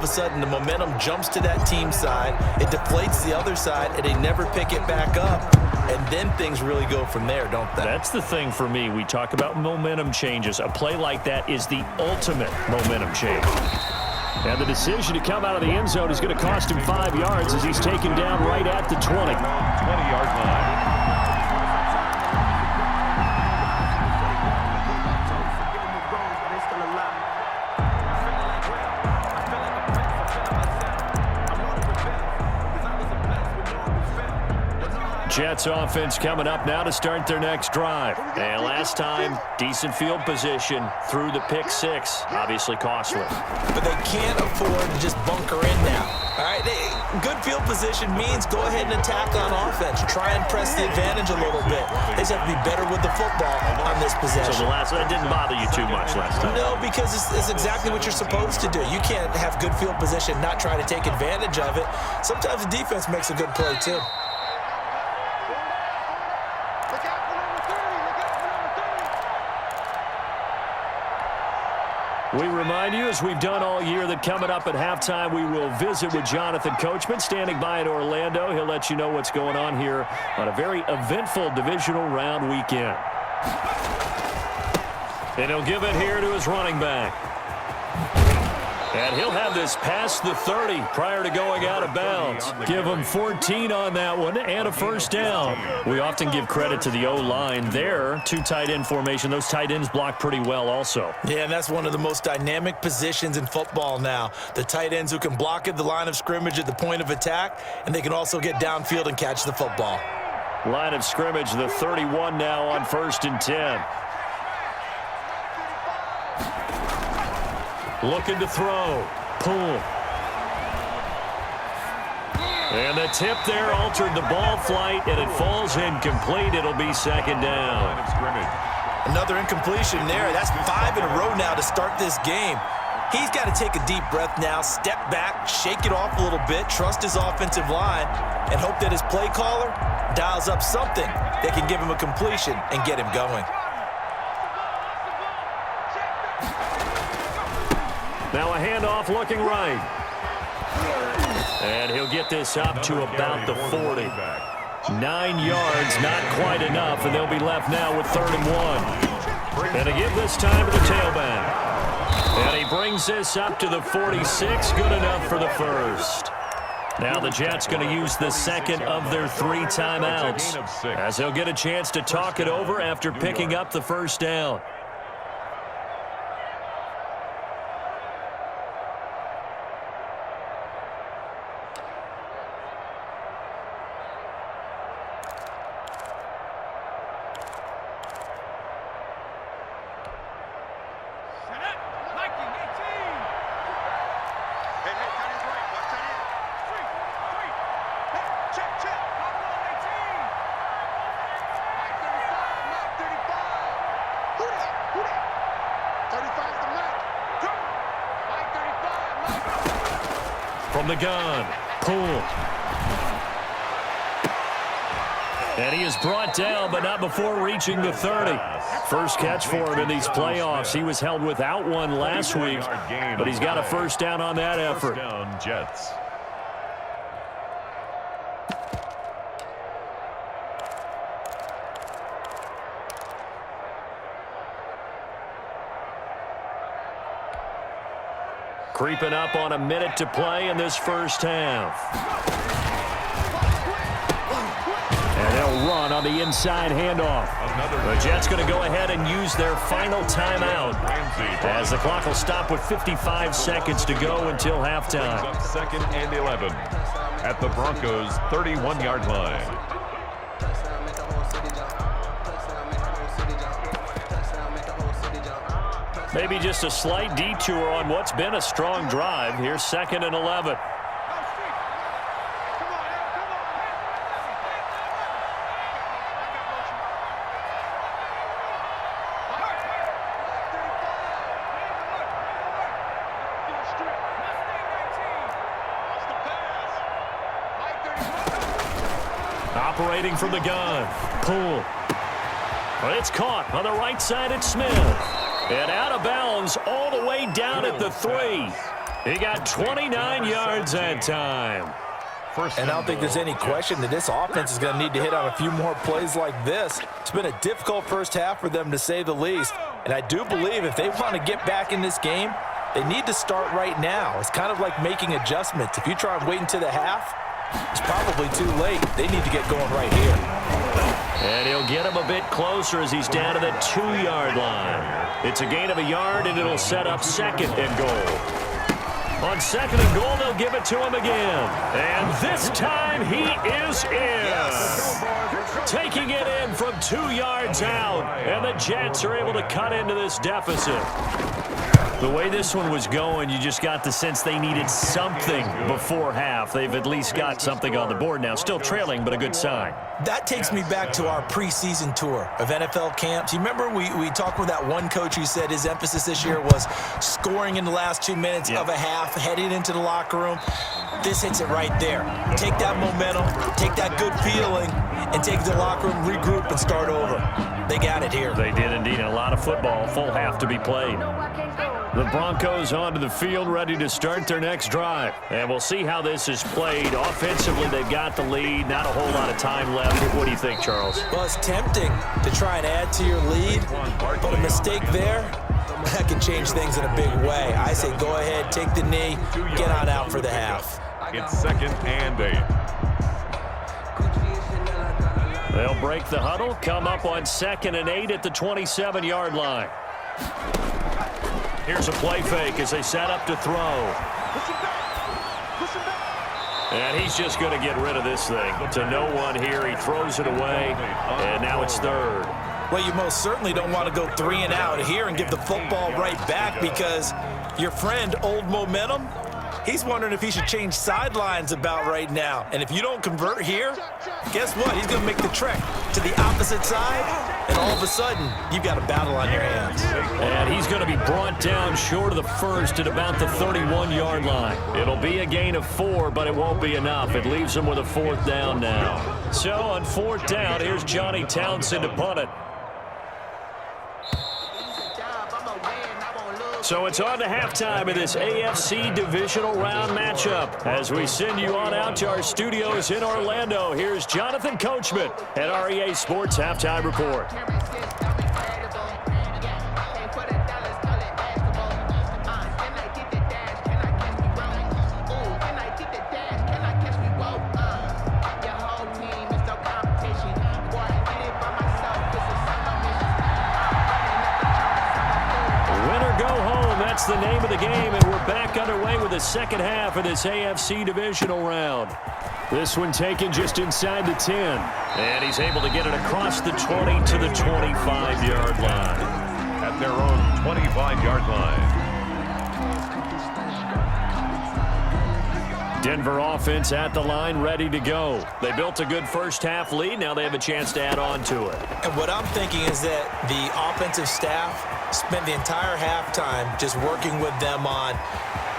of a sudden the momentum jumps to that team side. It deflates the other side, and they never pick it back up. And then things really go from there, don't they? That's the thing for me. We talk about momentum changes. A play like that is the ultimate momentum change. And the decision to come out of the end zone is going to cost him 5 yards as he's taken down right at the 20. 20-yard line. Jets offense coming up now to start their next drive. And last time, decent field position through the pick six. Obviously costly. But they can't afford to just bunker in now. All right, good field position means go ahead and attack on offense. Try and press the advantage a little bit. They just have to be better with the football on this possession. So that didn't bother you too much last time? No, because it's exactly what you're supposed to do. You can't have good field position, not try to take advantage of it. Sometimes the defense makes a good play too. We remind you, as we've done all year, that coming up at halftime, we will visit with Jonathan Coachman, standing by in Orlando. He'll let you know what's going on here on a very eventful divisional round weekend. And he'll give it here to his running back. And he'll have this past the 30 prior to going out of bounds. Give him 14 on that one and a first down. We often give credit to the O-line there. 2 tight end formation. Those tight ends block pretty well also. Yeah, and that's one of the most dynamic positions in football now. The tight ends who can block at the line of scrimmage at the point of attack, and they can also get downfield and catch the football. Line of scrimmage, the 31 now on 1st and 10. Looking to throw. Pull. And the tip there altered the ball flight, and it falls incomplete. It'll be second down. Another incompletion there. That's 5 in a row now to start this game. He's got to take a deep breath now, step back, shake it off a little bit, trust his offensive line, and hope that his play caller dials up something that can give him a completion and get him going. Now a handoff looking right. And he'll get this up to about the 40. 9 yards, not quite enough, and they'll be left now with 3rd and 1. And to give this time to the tailback. And he brings this up to the 46, good enough for the first. Now the Jets going to use the second of their 3 timeouts, as they'll get a chance to talk it over after picking up the first down. From the gun, pull. And he is brought down, but not before reaching the 30. First catch for him in these playoffs. He was held without one last week, but he's got a first down on that effort. Jets. Creeping up on a minute to play in this first half. And they'll run on the inside handoff. The Jets going to go ahead and use their final timeout, as the clock will stop with 55 seconds to go until halftime. 2nd and 11 at the Broncos' 31-yard line. Maybe just a slight detour on what's been a strong drive. Here's 2nd and 11. Operating from the gun. Pull. Well, it's caught on the right side at Smith. And out of bounds all the way down at the 3. He got 29 yards that time. And I don't think there's any question that this offense is going to need to hit on a few more plays like this. It's been a difficult first half for them, to say the least. And I do believe if they want to get back in this game, they need to start right now. It's kind of like making adjustments. If you try and wait until the half, it's probably too late. They need to get going right here. And he'll get him a bit closer as he's down to the 2-yard line. It's a gain of a yard, and it'll set up 2nd and goal. On 2nd and goal, they'll give it to him again. And this time he is in. Yes. Taking it in from 2 yards out. And the Jets are able to cut into this deficit. The way this one was going, you just got the sense they needed something before half. They've at least got something on the board now. Still trailing, but a good sign. That takes me back to our preseason tour of NFL camps. You remember we talked with that one coach who said his emphasis this year was scoring in the last 2 minutes of a half, heading into the locker room. This hits it right there. Take that momentum, take that good feeling, and take the locker room, regroup, and start over. They got it here. They did indeed. A lot of football, full half to be played. The Broncos onto the field, ready to start their next drive. And we'll see how this is played. Offensively, they've got the lead. Not a whole lot of time left. What do you think, Charles? Well, it's tempting to try and add to your lead, but a mistake there, that can change things in a big way. I say go ahead, take the knee, get on out for the half. It's 2nd and 8. They'll break the huddle, come up on 2nd and 8 at the 27-yard line. Here's a play fake as they set up to throw. And he's just going to get rid of this thing. To no one here. He throws it away, and now it's 3rd. Well, you most certainly don't want to go 3 and out here and give the football right back, because your friend, Old Momentum, he's wondering if he should change sidelines about right now. And if you don't convert here, guess what? He's going to make the trek to the opposite side, and all of a sudden, you've got a battle on your hands. And he's going to be brought down short of the 1st at about the 31-yard line. It'll be a gain of 4, but it won't be enough. It leaves him with a 4th down now. So on 4th down, here's Johnny Townsend to punt it. So it's on to halftime of this AFC divisional round matchup. As we send you on out to our studios in Orlando, here's Jonathan Coachman at REA Sports Halftime Report. That's the name of the game, and we're back underway with the second half of this AFC divisional round. This one taken just inside the 10, and he's able to get it across the 20 to the 25-yard line. At their own 25-yard line. Denver offense at the line, ready to go. They built a good first-half lead. Now they have a chance to add on to it. And what I'm thinking is that the offensive staff spent the entire halftime just working with them on.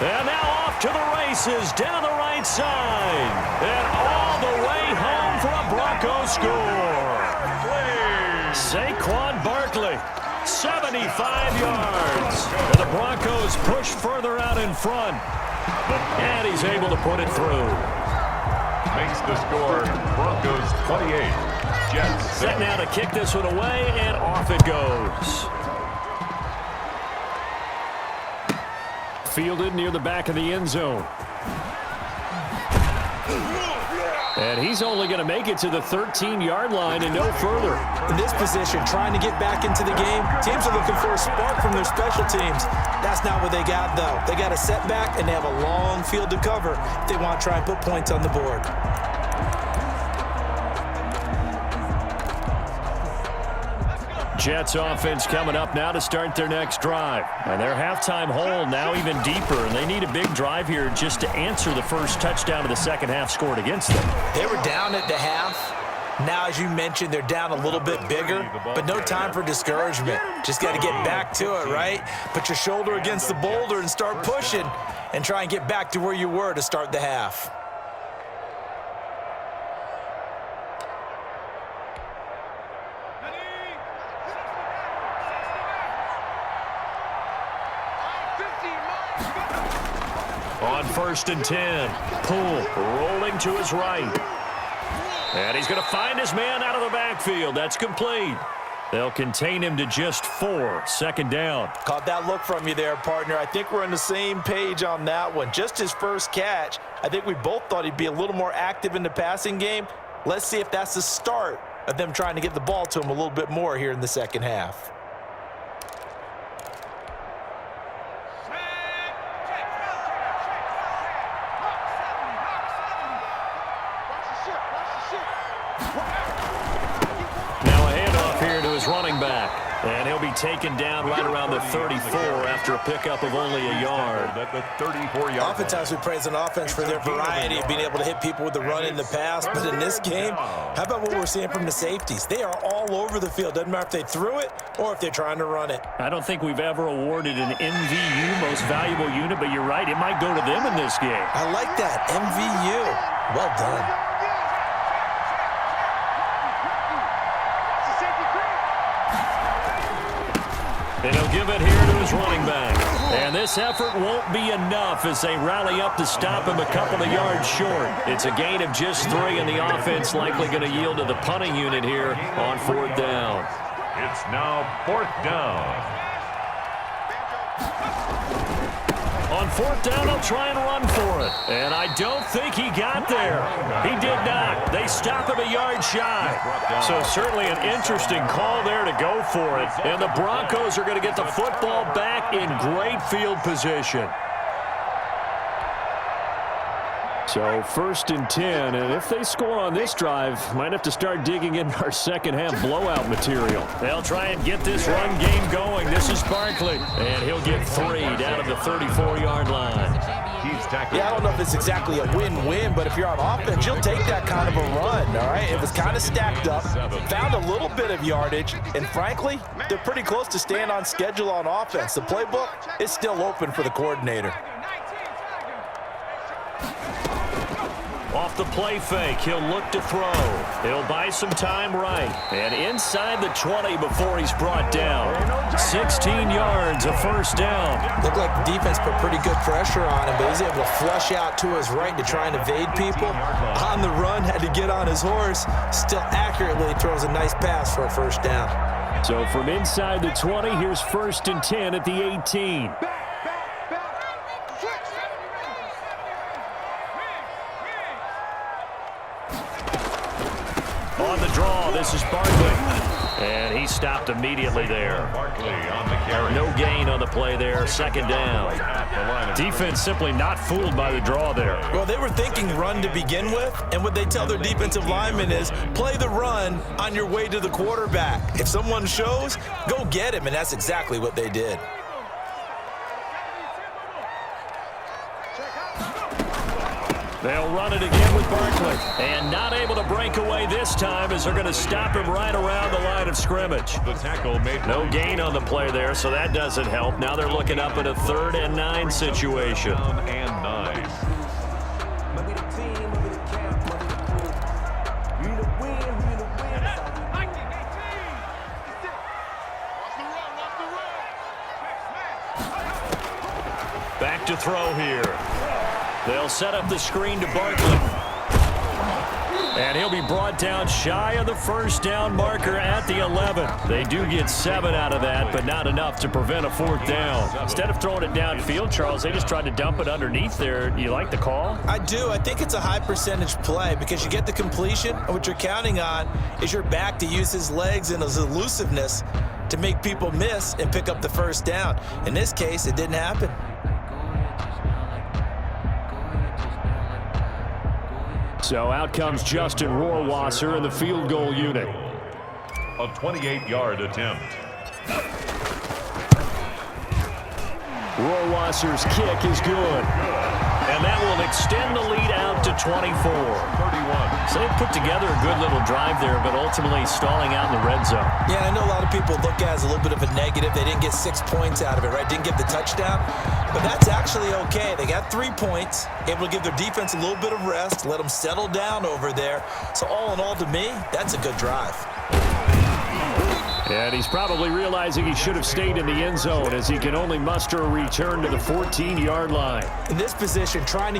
And now off to the races, down the right side. And all the way home for a Broncos score. Saquon Barkley, 75 yards. And the Broncos push further out in front. And he's able to put it through. Makes the score Broncos 28. Jets. Set now to kick this one away, and off it goes. Fielded near the back of the end zone. And he's only going to make it to the 13-yard line and no further. In this position, trying to get back into the game, teams are looking for a spark from their special teams. That's not what they got, though. They got a setback, and they have a long field to cover if they want to try and put points on the board. Jets offense coming up now to start their next drive. And their halftime hole now even deeper, and they need a big drive here just to answer the first touchdown of the second half scored against them. They were down at the half. Now, as you mentioned, they're down a little bit bigger, but no time for discouragement. Just got to get back to it, right? Put your shoulder against the boulder and start pushing and try and get back to where you were to start the half. On 1st and 10. Poole rolling to his right. And he's going to find his man out of the backfield. That's complete. They'll contain him to just 4. 2nd down. Caught that look from you there, partner. I think we're on the same page on that one. Just his first catch. I think we both thought he'd be a little more active in the passing game. Let's see if that's the start of them trying to get the ball to him a little bit more here in the second half. Running back, and he'll be taken down right around the 34 after a pickup of only a yard. At the 34-yard line. Oftentimes we praise an offense for their variety of being able to hit people with the run in the pass, but in this game, how about what we're seeing from the safeties? They are all over the field. Doesn't matter if they threw it or if they're trying to run it. I don't think we've ever awarded an MVU, most valuable unit, but you're right, it might go to them in this game. I like that, MVU. Well done. And he'll give it here to his running back. And this effort won't be enough as they rally up to stop him a couple of yards short. It's a gain of just 3, and the offense likely going to yield to the punting unit here on 4th down. It's now 4th down. On 4th down, he'll try and run for it. And I don't think he got there. He did not. They stop him a yard shy. So certainly an interesting call there to go for it. And the Broncos are going to get the football back in great field position. So 1st and 10, and if they score on this drive, might have to start digging in our second half blowout material. They'll try and get this run game going. This is Barkley, and he'll get 3 down at the 34-yard line. Yeah, I don't know if it's exactly a win-win, but if you're on offense, you'll take that kind of a run, all right? It was kind of stacked up, found a little bit of yardage, and frankly, they're pretty close to staying on schedule on offense. The playbook is still open for the coordinator. Off the play fake, he'll look to throw. He'll buy some time right. And inside the 20 before he's brought down. 16 yards, a 1st down. Looked like the defense put pretty good pressure on him, but he's able to flush out to his right to try and evade people. On the run, had to get on his horse. Still accurately throws a nice pass for a 1st down. So from inside the 20, here's 1st and 10 at the 18. On the draw, this is Barkley. And he stopped immediately there. Barkley on the carry. No gain on the play there. 2nd down. Defense simply not fooled by the draw there. Well, they were thinking run to begin with, and what they tell their defensive linemen is play the run on your way to the quarterback. If someone shows, go get him, and that's exactly what they did. They'll run it again with Barkley. And not able to break away this time as they're going to stop him right around the line of scrimmage. The tackle made no gain on the play there, so that doesn't help. Now they're looking up at a 3rd and 9 situation. 3rd and 9. Back to throw here. They'll set up the screen to Barkley. And he'll be brought down shy of the 1st down marker at the 11. They do get 7 out of that, but not enough to prevent a 4th down. Instead of throwing it downfield, Charles, they just tried to dump it underneath there. You like the call? I do. I think it's a high percentage play because you get the completion, and what you're counting on is your back to use his legs and his elusiveness to make people miss and pick up the 1st down. In this case, it didn't happen. So out comes Justin Rohrwasser in the field goal unit. A 28-yard attempt. Rohrwasser's kick is good. And that will extend the lead out to 24. 31. So they put together a good little drive there, but ultimately stalling out in the red zone. Yeah, I know a lot of people look at it as a little bit of a negative. They didn't get 6 points out of it, right? Didn't get the touchdown. But that's actually okay. They got 3 points, able to give their defense a little bit of rest, let them settle down over there. So all in all, to me, that's a good drive. And he's probably realizing he should have stayed in the end zone as he can only muster a return to the 14-yard line. In this position, trying to get